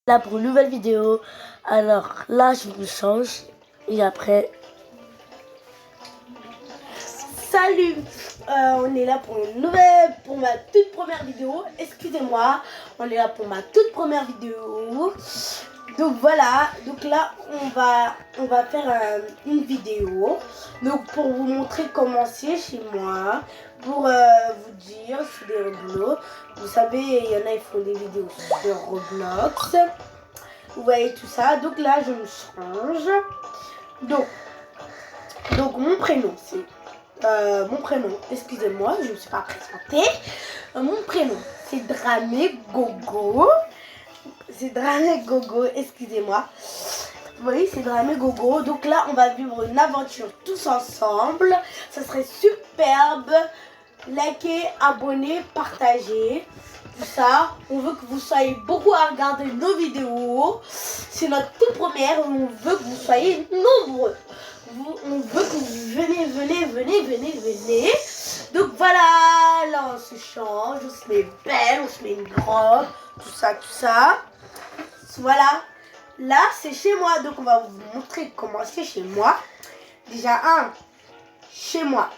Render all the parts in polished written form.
Là pour une nouvelle vidéo. Alors là je me change et après. Salut, on est là pour ma toute première vidéo. Excusez-moi, on est là pour ma toute première vidéo. Donc voilà, donc là on va faire une vidéo. Donc pour vous montrer comment c'est chez moi, pour vous dire, c'est des Roblox. Vous savez, il y en a, ils font des vidéos sur Roblox. Vous voyez tout ça. Donc là je me change. Donc mon prénom c'est excusez-moi, je ne me suis pas présentée. Mon prénom, c'est Dramé Gogo. C'est Dramé Gogo, excusez-moi. Vous voyez, c'est Dramé Gogo. Donc là, on va vivre une aventure tous ensemble. Ça serait superbe. Likez, abonnez, partagez. Tout ça. On veut que vous soyez beaucoup à regarder nos vidéos. C'est notre toute première. On veut que vous soyez nombreux. On veut que vous venez. Donc voilà, là on se change, on se met belle, on se met une robe, tout ça. Voilà, là c'est chez moi, donc on va vous montrer comment c'est chez moi. Déjà chez moi,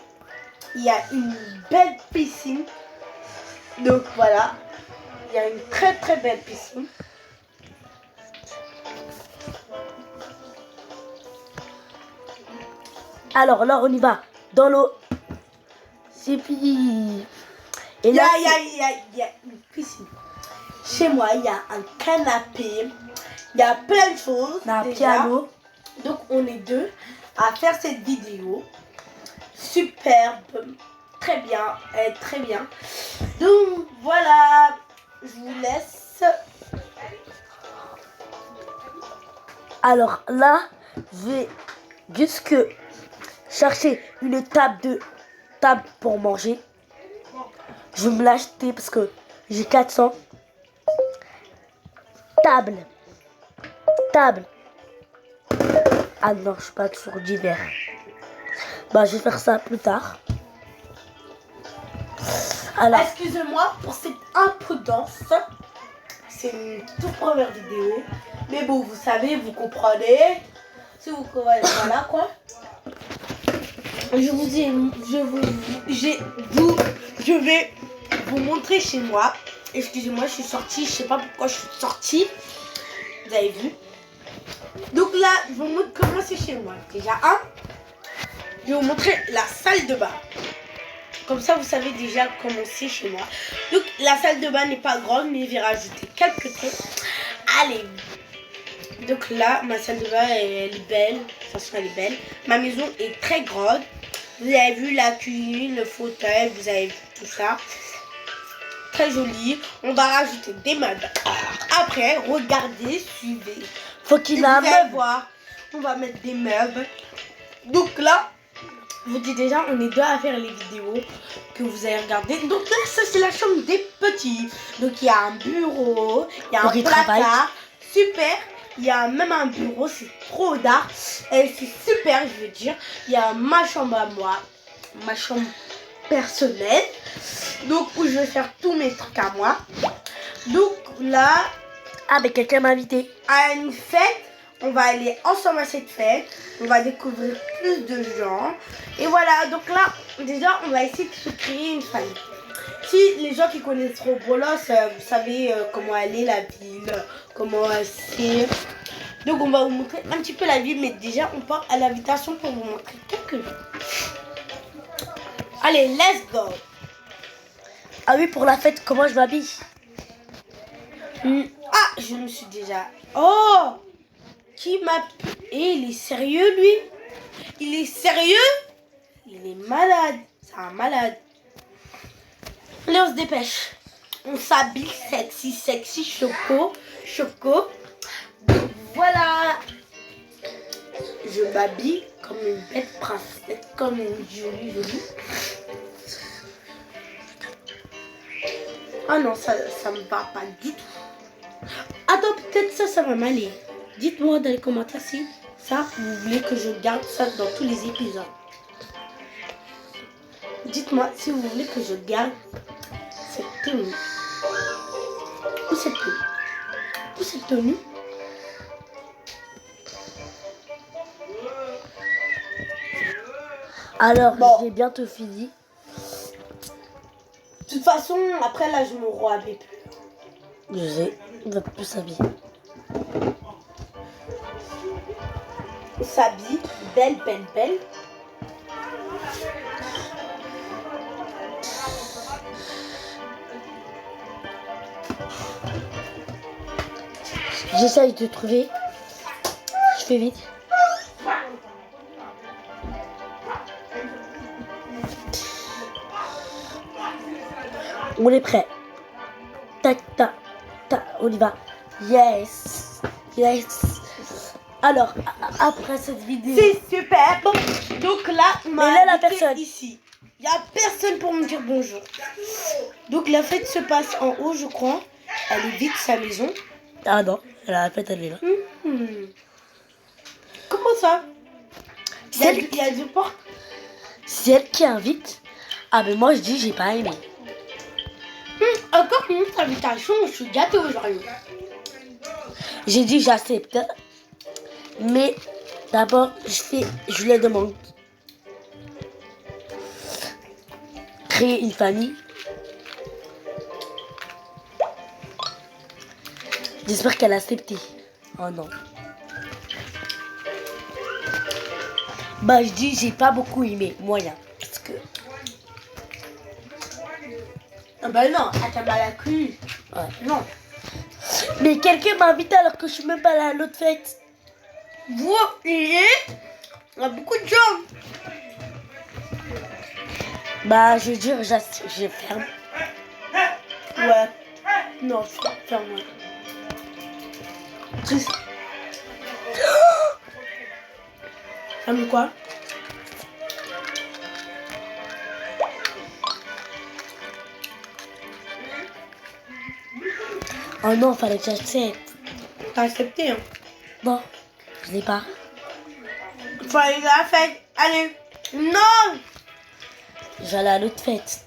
il y a une belle piscine. Donc voilà, il y a une très très belle piscine. Alors là on y va dans l'eau. C'est fini. Et là il y a une piscine. Chez moi il y a un canapé. Il y a plein de choses. Un piano. Donc on est deux à faire cette vidéo. Superbe. Très bien. Très bien. Donc voilà. Je vous laisse. Alors là, je vais jusque chercher une table pour manger. Je vais me l'acheter parce que j'ai 400. Table. Ah non, je suis pas toujours d'hiver. Bah, je vais faire ça plus tard. Alors, excusez-moi pour cette imprudence. C'est une toute première vidéo. Mais bon, vous savez, vous comprenez. Si vous comprenez, voilà quoi. Je vais vous montrer chez moi. Excusez-moi, je suis sortie. Je sais pas pourquoi je suis sortie. Vous avez vu. Donc là, je vous montre comment c'est chez moi. Déjà, je vais vous montrer la salle de bain. Comme ça, vous savez déjà comment c'est chez moi. Donc, la salle de bain n'est pas grande, mais je vais rajouter quelques trucs. Allez. Donc là, ma salle de bain, elle est belle. De toute façon, elle est belle. Ma maison est très grande. Vous avez vu la cuisine, le fauteuil, vous avez vu tout ça. Très joli. On va rajouter des meubles. Après, regardez, suivez. faut qu'il ait un meuble. Voir. On va mettre des meubles. Donc là, je vous dis déjà, on est deux à faire les vidéos que vous avez regardées. Donc là, ça c'est la chambre des petits. Donc il y a un bureau, il y a un placard. Super. Il y a même un bureau, c'est trop d'art. Et c'est super, je veux dire. Il y a ma chambre à moi, ma chambre personnelle. Donc où je vais faire tous mes trucs à moi. Donc là, Ah, mais quelqu'un m'a invité. à une fête. On va aller ensemble à cette fête. On va découvrir plus de gens. Et voilà, donc là, déjà, on va essayer de se créer une famille. Si les gens qui connaissent Roblox, vous savez comment elle est la ville, comment c'est. Donc on va vous montrer un petit peu la ville, mais déjà, on part à l'invitation pour vous montrer quelques jours. Allez, let's go. Ah oui, pour la fête, comment je m'habille? Ah, je me suis déjà... Oh, qui m'a... Et il est sérieux, lui? Il est sérieux? Il est malade. C'est un malade. Allez, on se dépêche. On s'habille sexy, choco. Voilà. Je m'habille comme une belle princesse, comme une jolie. Ah non, ça me va pas du tout. Attends, peut-être ça va m'aller. Dites-moi dans les commentaires si ça, vous voulez que je garde ça dans tous les épisodes. Dites-moi si vous voulez que je garde cette tenue. Ou cette tenue. Ou cette tenue. Alors, Bon. j'ai bientôt fini. De toute façon, après là, je me réhabille plus. Je sais, on va plus s'habiller. On s'habille, belle, belle, belle. J'essaye de trouver. Je fais vite. On est prêt. Tac, tac, tac, on y va. Yes, yes. Alors, après cette vidéo, C'est super. Bon, donc là, on m'a Mais là, la invité personne. ici. Il n'y a personne pour me dire bonjour. Donc la fête se passe en haut, je crois. Elle est vide, sa maison. ah non, la fête elle est là. Mhm. Comment ça? C'est Il y a deux portes. C'est elle qui invite. Ah mais moi je dis j'ai pas aimé. Encore une autre invitation, je suis gâtée aujourd'hui. J'ai dit j'accepte. Mais d'abord je lui demande. Créer une famille. J'espère qu'elle a accepté. Oh non. Bah je dis j'ai pas beaucoup aimé, moyen. Parce que Ah bah non, elle t'a mal accru. ouais. Non. Mais quelqu'un m'a invité alors que je suis même pas allée à l'autre fête. Vous, il y a beaucoup de gens. Bah je veux dire je ferme. Ouais. Non, ferme-moi. Ferme quoi? Oh non, fallait que j'accepte. T'as accepté, hein? Non, je l'ai pas. Fallait la fête. Allez. Non! J'allais à l'autre fête.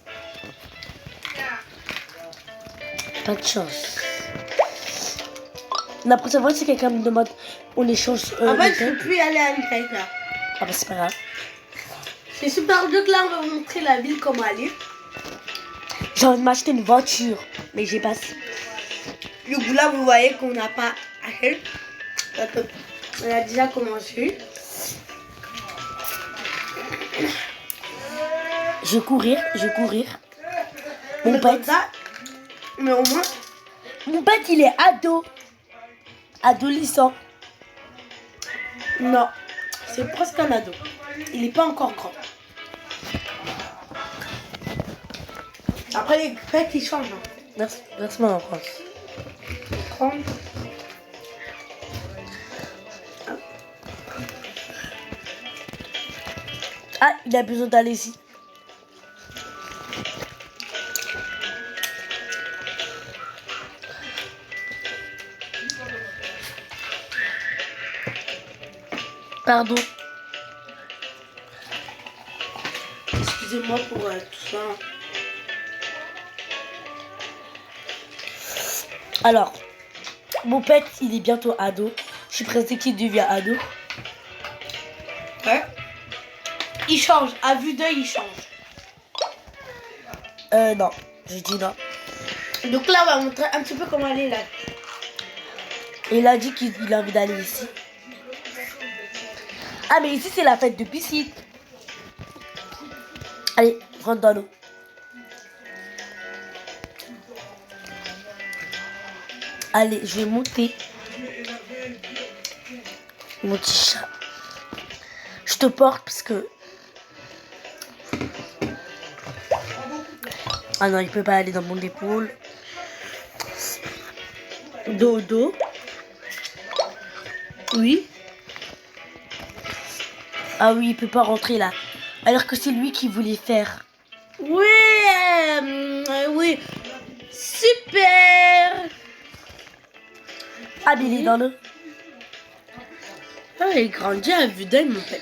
Pas de chance. La prochaine fois, si quelqu'un me demande, on échange. En fait, les je peux fêtes. plus y aller à une fête là. Ah bah c'est pas grave. C'est super dur que là, on va vous montrer la ville comment elle est. J'ai envie de m'acheter une voiture, mais j'ai pas. Du coup, là, vous voyez qu'on n'a pas acheté. On a déjà commencé. Je vais courir. Mon Mais comme pote, ça, mais au moins, il est ado. Adolescent. non. C'est presque un ado. Il n'est pas encore grand. Après, les fêtes, ils changent. Hein. Merci mon enfance. Grand. Ah, il a besoin d'aller ici. Pardon. Excusez-moi pour tout ça. Alors, mon pet, il est bientôt ado. Je suis pressée qu'il devienne ado. Ouais. Il change. À vue d'œil, il change. Non. Je dis non. Donc là, on va montrer un petit peu comment elle est là. Il a dit qu'il a envie d'aller ici. Ah, mais ici, c'est la fête de piscine. Allez, rentre dans l'eau. Allez, je vais monter. Mon petit chat. Je te porte parce que... Ah non, il peut pas aller dans mon épaule. Dodo. Oui. Ah oui, il peut pas rentrer là. Alors que c'est lui qui voulait faire. Oui, oui. Super. Ah, mais il est dans l'eau. Ah, il grandit à vue d'œil, mon pet.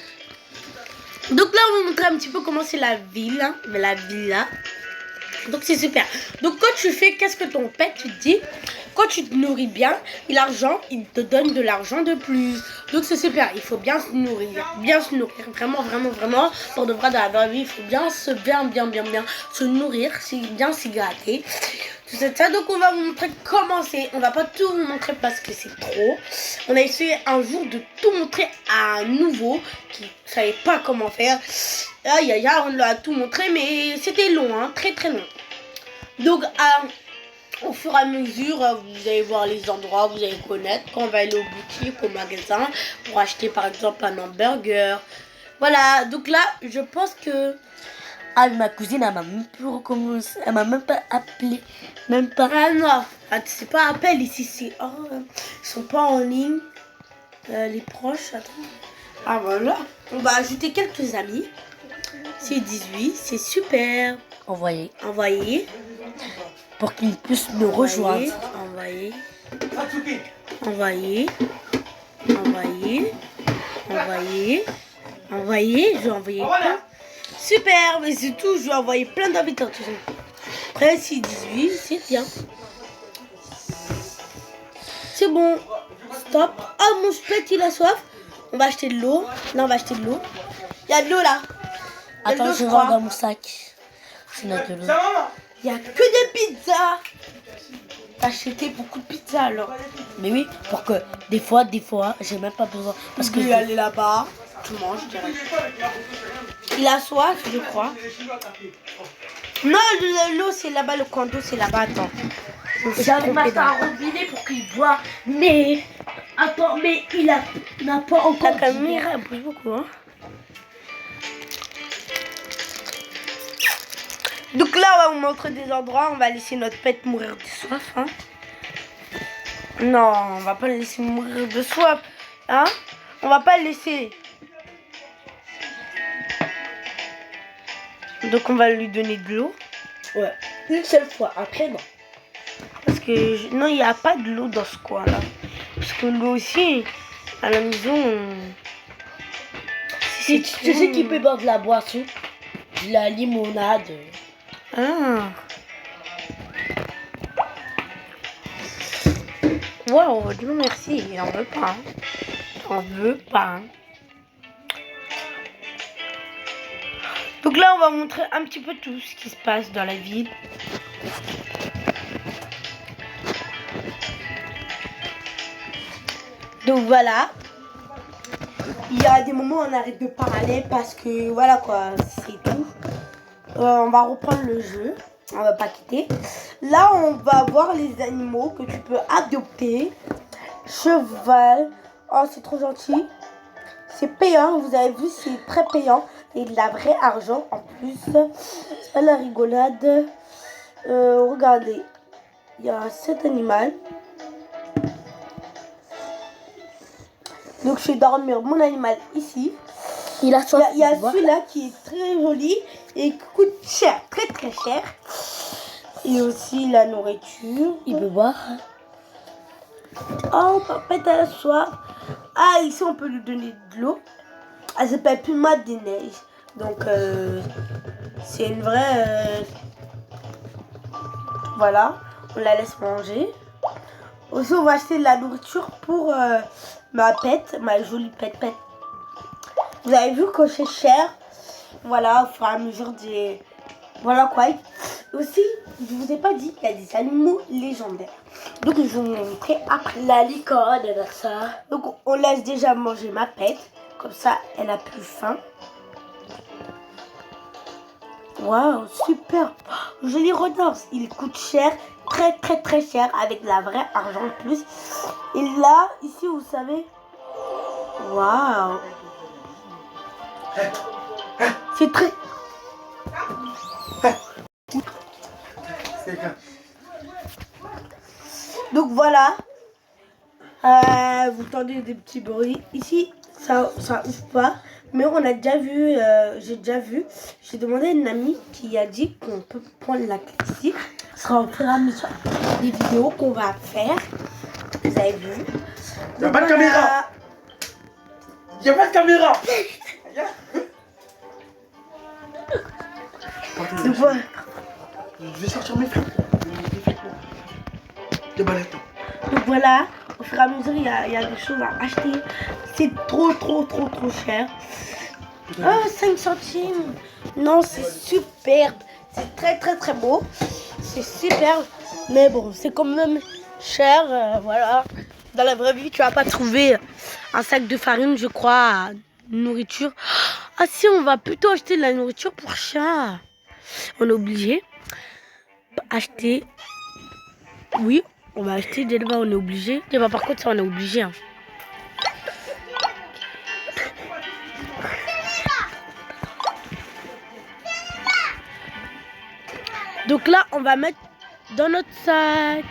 Donc là, on va vous montrer un petit peu comment c'est la ville. Hein, la villa. Donc c'est super. Donc quand tu fais, qu'est-ce que ton pet, tu te dis? quand tu te nourris bien, l'argent, il te donne de l'argent de plus. Donc c'est super, il faut bien se nourrir. Bien se nourrir. Vraiment, vraiment, vraiment. Pour de vrai, dans la vraie vie, il faut bien se nourrir, bien s'hydrater. Tout ça. Donc on va vous montrer comment c'est. On va pas tout vous montrer parce que c'est trop. On a essayé un jour de tout montrer à un nouveau qui ne savait pas comment faire. On lui a tout montré, mais c'était long, hein, très très long. Donc au fur et à mesure, vous allez voir les endroits, vous allez connaître. Quand on va aller aux boutiques, au magasin, pour acheter par exemple un hamburger. Voilà, donc là, je pense que... Ah, ma cousine, elle m'a même plus recommencé. Elle m'a même pas appelé. Même pas. Ah non, c'est pas appel ici, c'est... Oh, ils sont pas en ligne. Les proches, attends. Ah voilà. On va ajouter quelques amis. C'est 18, c'est super. Envoyé. Envoyer. Pour qu'ils puissent nous rejoindre. Envoyer. Envoyer. Envoyer. Envoyer. Envoyer. Je vais envoyer plein. Super, mais c'est tout. Je vais envoyer plein d'invitations. Après, c'est 18, c'est bien. C'est bon. Stop. Oh, mon split, il a soif. On va acheter de l'eau. Là, on va acheter de l'eau. Il y a de l'eau là. Attends, je vois dans mon sac. C'est notre de l'eau. Il n'y a que des pizzas. T'as acheté beaucoup de pizzas alors. Mais oui, pour que des fois, j'ai même pas besoin. Parce que je vais aller là-bas. Tu manges direct. Il a soif, je crois. Non, l'eau c'est là-bas, le coin d'eau c'est là-bas. Attends. J'avais m'acheté un robinet pour qu'il boive. Mais attends, mais il n'a pas encore. La caméra elle bouge beaucoup, hein. Donc là, on va vous montrer des endroits. On va laisser notre pet mourir de soif, hein. Non, on va pas le laisser mourir de soif, hein. On va pas le laisser. Donc on va lui donner de l'eau. Ouais, une seule fois. Après, non. Parce que non, il n'y a pas de l'eau dans ce coin-là. Parce que l'eau aussi, à la maison... Tu sais qu'il peut boire de la boisson, de la limonade. Ah. Wow, Dieu merci, il n'en veut pas. Il n'en veut pas. Donc là, on va montrer un petit peu tout ce qui se passe dans la ville. Donc voilà. Il y a des moments où on arrête de parler parce que voilà quoi, c'est tout. On va reprendre le jeu. On va pas quitter. Là, on va voir les animaux que tu peux adopter. Cheval. Oh, c'est trop gentil. C'est payant, vous avez vu, c'est très payant. Et de la vraie argent en plus. C'est pas la rigolade. Regardez. Il y a cet animal. Donc je vais dormir mon animal ici. Il y a celui-là qui est très joli et qui coûte cher, très très cher. Et aussi la nourriture. Il peut boire. Oh, papa, t'as la soif. Ah, ici on peut lui donner de l'eau. Elle s'appelle Puma des Neiges. Donc c'est une vraie... Voilà, on la laisse manger. Aussi on va acheter de la nourriture pour ma pet, ma jolie pet. Vous avez vu que c'est cher. Voilà, au fur et à mesure des... Voilà quoi. Aussi, je vous ai pas dit qu'il y a des animaux légendaires. Donc je vais vous montrer après. La licorne, elle a ça. Donc on laisse déjà manger ma pet. Comme ça, elle a plus faim. Waouh, super. Oh, joli renard. Il coûte cher. Très très très cher. Avec de la vraie argent en plus. Et là, ici, vous savez. Waouh. C'est très... Donc voilà. Vous entendez des petits bruits. Ici, ça ouvre pas. Mais on a déjà vu, j'ai déjà vu. J'ai demandé à une amie qui a dit qu'on peut prendre la clé ici. Ce sera au fur et à mesure des vidéos qu'on va faire. Vous avez vu. Il n'y a pas de caméra. Il n'y a pas de caméra. Donc voilà. Je vais sortir mes flics. Donc voilà, au fur et à mesure, il y a des choses à acheter. C'est trop cher. Oh, 5 centimes. Non, c'est superbe. C'est très beau. C'est superbe. Mais bon, c'est quand même cher. Voilà. Dans la vraie vie, tu vas pas trouver un sac de farine, je crois, nourriture. Ah si, on va plutôt acheter de la nourriture pour chat. On est obligé. Acheter. Oui, on va acheter dès là, on est obligé. Et bah, par contre, ça, on est obligé. Hein. Donc là, on va mettre dans notre sac.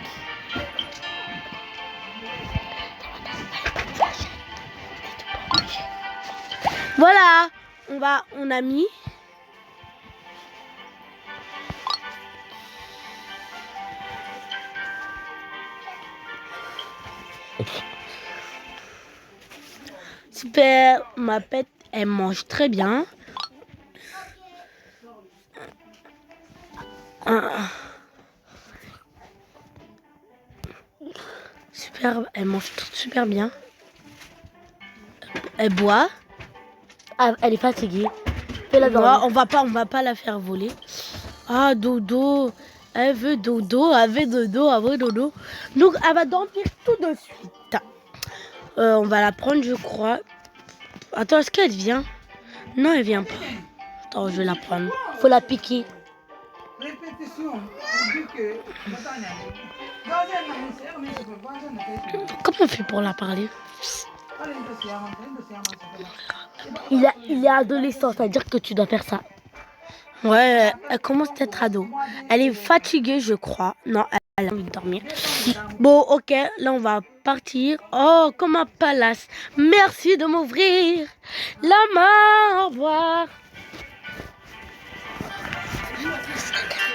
Voilà, on a mis. Super, ma pète, elle mange très bien. Super, elle mange super bien. Elle boit. Ah, elle est fatiguée. Fais-la dormir. Non, on va pas la faire voler. Ah, dodo. Elle veut dodo, elle veut dodo, elle veut dodo. Donc, elle va dormir tout de suite. On va la prendre, je crois. Attends, est-ce qu'elle vient? Non, elle vient pas. Attends, je vais la prendre. Faut la piquer. Comment on fait pour la parler? Il est adolescent, c'est-à-dire que tu dois faire ça. Ouais, elle commence à être ado. Elle est fatiguée, je crois. Non, elle a envie de dormir. Bon, ok, là on va partir. Oh, comme un palace. Merci de m'ouvrir la main. Au revoir.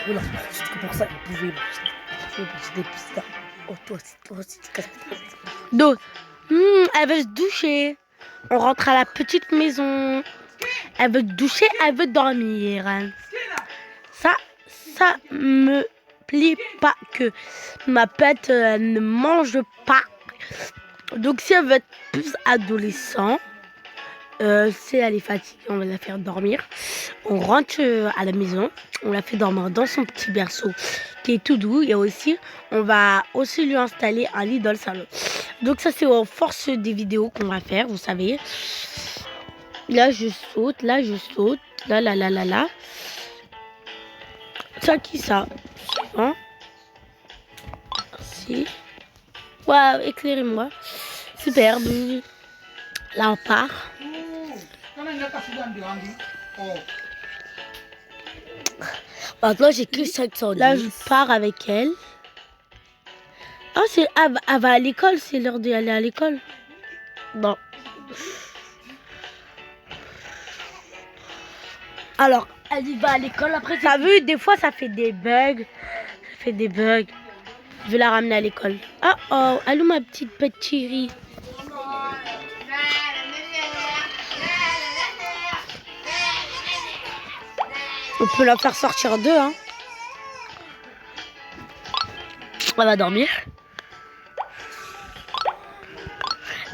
Voilà, c'est pour ça qu'il pouvait manger des pistons. Oh, toi aussi, tu casses. Donc, elle veut se doucher. On rentre à la petite maison. Elle veut se doucher, elle veut dormir. Ça me plaît pas que ma pète ne mange pas. Donc si elle veut être plus adolescent, si elle est fatiguée, on va la faire dormir. On rentre à la maison, on la fait dormir dans son petit berceau qui est tout doux. Et aussi, on va aussi lui installer un lit dans le salon. Donc ça c'est en force des vidéos qu'on va faire, vous savez. Là je saute, là. Ça qui ça? Hein? Merci. Waouh, éclairez-moi. Superbe. Là on part. Maintenant, j'ai que 510. Là je pars avec elle. Oh, elle va à l'école, c'est l'heure d'aller à l'école. Non. Alors, elle y va à l'école, après... T'as vu, des fois ça fait des bugs. Je vais la ramener à l'école. Oh, allô ma petite chérie. On peut la faire sortir d'eux, hein. Elle va dormir.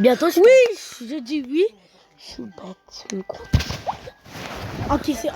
Bientôt, Oui, je dis oui. Je suis bête, je suis une grosse. Encaisser.